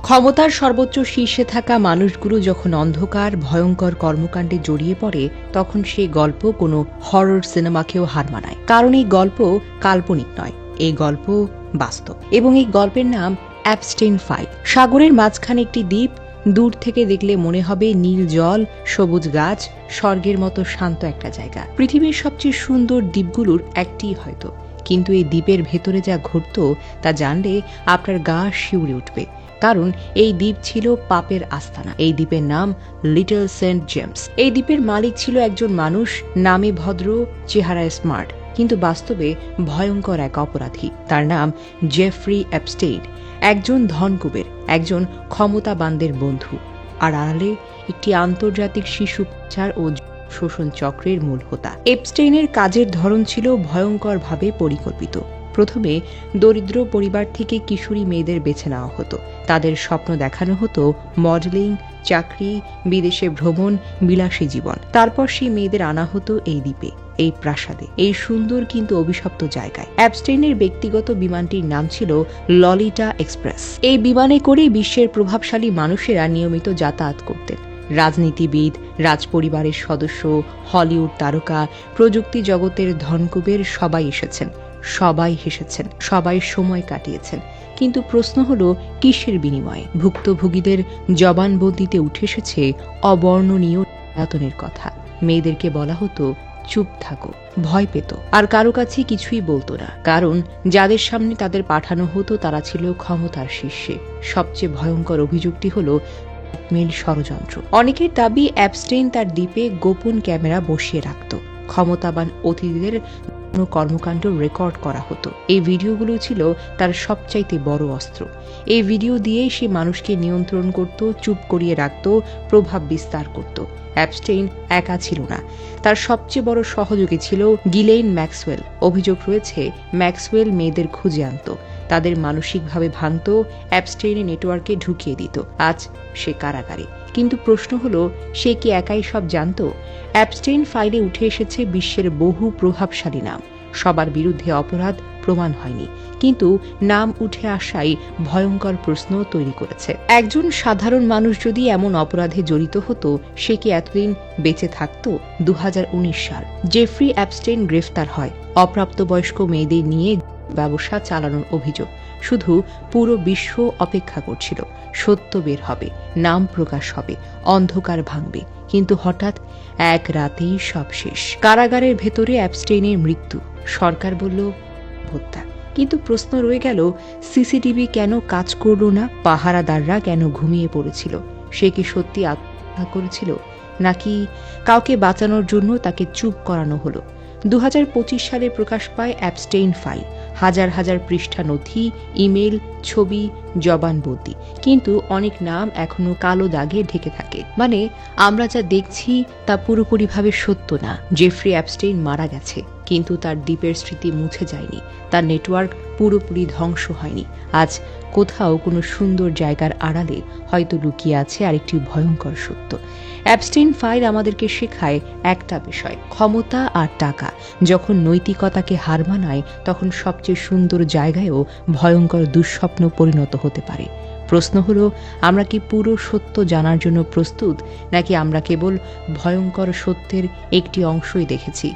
ক্ষমতার সর্বোচ্চ শীর্ষে থাকা মানুষগুলো যখন অন্ধকার ভয়ঙ্কর কর্মকাণ্ডে জড়িয়ে পড়ে তখন সেই গল্প কোনো হরর সিনেমাকেও হার মানায়। কারণ এই গল্প কাল্পনিক নয়, এই গল্প বাস্তব। এবং এই গল্পের নাম অ্যাপস্টেইন ফাইল। সাগরের মাঝখানে একটি দ্বীপ, দূর থেকে দেখলে মনে হবে নীল জল, সবুজ গাছ, স্বর্গের মতো শান্ত একটা জায়গা। পৃথিবীর সবচেয়ে সুন্দর দ্বীপগুলোর একটিই হয়তো, কিন্তু এই দ্বীপের ভেতরে যা ঘটত তা জানলে আপনার গা শিউরে উঠবে। কারণ এই দ্বীপ ছিল পাপের আস্তানা। এই দ্বীপের নাম লিটল সেন্ট জেমস। এই দ্বীপের মালিক ছিল একজন মানুষ, নামে ভদ্র, চেহারায় স্মার্ট, কিন্তু বাস্তবে ভয়ঙ্কর এক অপরাধী। তার নাম জেফ্রি অ্যাপস্টেইন। একজন ধনকুবের, একজন ক্ষমতাবানদের বন্ধু, আর আড়ালে একটি আন্তর্জাতিক শিশু পাচার ও শোষণ চক্রের মূল হোতা। এপস্টেইনের কাজের ধরন ছিল ভয়ঙ্করভাবে পরিকল্পিত। প্রথমে দরিদ্র পরিবার থেকে কিশোরী মেয়েদের বেছে নেওয়া হতো। তাদের স্বপ্ন দেখানো হতো মডেলিং, চাকরি, বিদেশে ভ্রমণ, বিলাসী জীবন। তারপর সেই মেয়েদের আনা হতো এই দ্বীপে, এই প্রাসাদে, এই সুন্দর কিন্তু অভিশপ্ত জায়গায়। অ্যাপস্টেইনের ব্যক্তিগত বিমানটির নাম ছিল ললিটা এক্সপ্রেস। এই বিমানে করে বিশ্বের প্রভাবশালী মানুষেরা নিয়মিত যাতায়াত করতেন। রাজনীতিবিদ, রাজপরিবারের সদস্য, হলিউড তারকা, প্রযুক্তি জগতের ধনকুবের সবাই এসেছেন, সবাই হেসেছেন, সবাই সময় কাটিয়েছেন। কিন্তু প্রশ্ন হলো কিসের বিনিময়ে? ভুক্তভোগীদের জবানবন্দিতে উঠে এসেছে অবর্ণনীয় নির্যাতনের কথা। মেয়েদেরকে বলা হতো চুপ থাকো, ভয় পেত, আর কারো কাছে কিছুই বলতো না। কারণ যাদের সামনে তাদের পাঠানো হতো তারা ছিল ক্ষমতার শীর্ষে। সবচেয়ে ভয়ঙ্কর অভিযোগটি হলো ব্ল্যাকমেইল ষড়যন্ত্র। অনেকের দাবি অ্যাপস্টেইন তার দ্বীপে গোপন ক্যামেরা বসিয়ে রাখত। ক্ষমতাবান অতিথিদের কর্মকাণ্ড রেকর্ড করা হতো। এই ভিডিওগুলো ছিল তার সবচাইতে বড় অস্ত্র। এই ভিডিও দিয়ে সে মানুষকে নিয়ন্ত্রণ করত, চুপ করিয়ে রাখত, প্রভাব বিস্তার করত। অ্যাপস্টেইন একা ছিল না, তার সবচেয়ে বড় সহযোগী ছিল গিলেইন ম্যাক্সওয়েল। অভিযোগ রয়েছে ম্যাক্সওয়েল মেয়েদের খুঁজে আনত, তাদের মানসিকভাবে ভাঙত, অ্যাপস্টেইনের নেটওয়ার্কে ঢুকিয়ে দিত। আজ সে কারাগারে। কিন্তু প্রশ্ন হলো, সে কি একাই সব জানত? অ্যাপস্টেইন ফাইলে উঠে এসেছে বিশ্বের বহু প্রভাবশালী নাম। সবার বিরুদ্ধে অপরাধ প্রমাণ হয়নি, কিন্তু নাম উঠে আসাই ভয়ঙ্কর প্রশ্ন তৈরি করেছে। একজন সাধারণ মানুষ যদি এমন অপরাধে জড়িত হতো, সে কি এতদিন বেঁচে থাকত? 2019 সাল জেফ্রি অ্যাপস্টেইন গ্রেফতার হয় অপ্রাপ্তবয়স্ক মেয়েদের নিয়ে ব্যবসা চালানোর অভিযোগ। শুধু পুরো বিশ্ব অপেক্ষা করছিল, সত্য বের হবে, নাম প্রকাশ হবে, অন্ধকার ভাঙবে। কিন্তু হঠাৎ এক রাতেই সব শেষ। কারাগারের ভেতরে অ্যাপস্টেইনের মৃত্যু। সরকার বলল হত্যা, কিন্তু প্রশ্ন রয়ে গেল, সিসিটিভি কেন কাজ করল না? পাহারাদাররা কেন ঘুমিয়ে পড়েছিল? সে কি সত্যি আত্মহত্যা করেছিল, নাকি কাউকে বাঁচানোর জন্য তাকে চুপ করানো হলো? 2025 সালে প্রকাশ পায় অ্যাপস্টেইন ফাইল। হাজার হাজার পৃষ্ঠা নথি, ইমেল, ছবি, জবানবন্দি, কিন্তু অনেক নাম এখনো কালো দাগে ঢেকে থাকে। মানে আমরা যা দেখছি তা পুরোপুরিভাবে সত্য না। জেফ্রি অ্যাপস্টেইন মারা গেছে, কিন্তু তার দ্বীপের স্মৃতি মুছে যায়নি, তার নেটওয়ার্ক পুরোপুরি ধ্বংস হয়নি। আজ কোথাও কোনো সুন্দর জায়গার আড়ালে হয়তো লুকিয়ে আছে আরেকটি ভয়ঙ্কর সত্য। অ্যাপস্টেইন ফাইল আমাদেরকে শেখায় একটা বিষয়: ক্ষমতা আর টাকা যখন নৈতিকতাকে হার মানায়, তখন সবচেয়ে সুন্দর জায়গায়ও ভয়ঙ্কর দুঃস্বপ্ন পরিণত হতে পারে। প্রশ্ন হলো, আমরা কি পুরো সত্য জানার জন্য প্রস্তুত, নাকি আমরা কেবল ভয়ঙ্কর সত্যের একটি অংশই দেখেছি?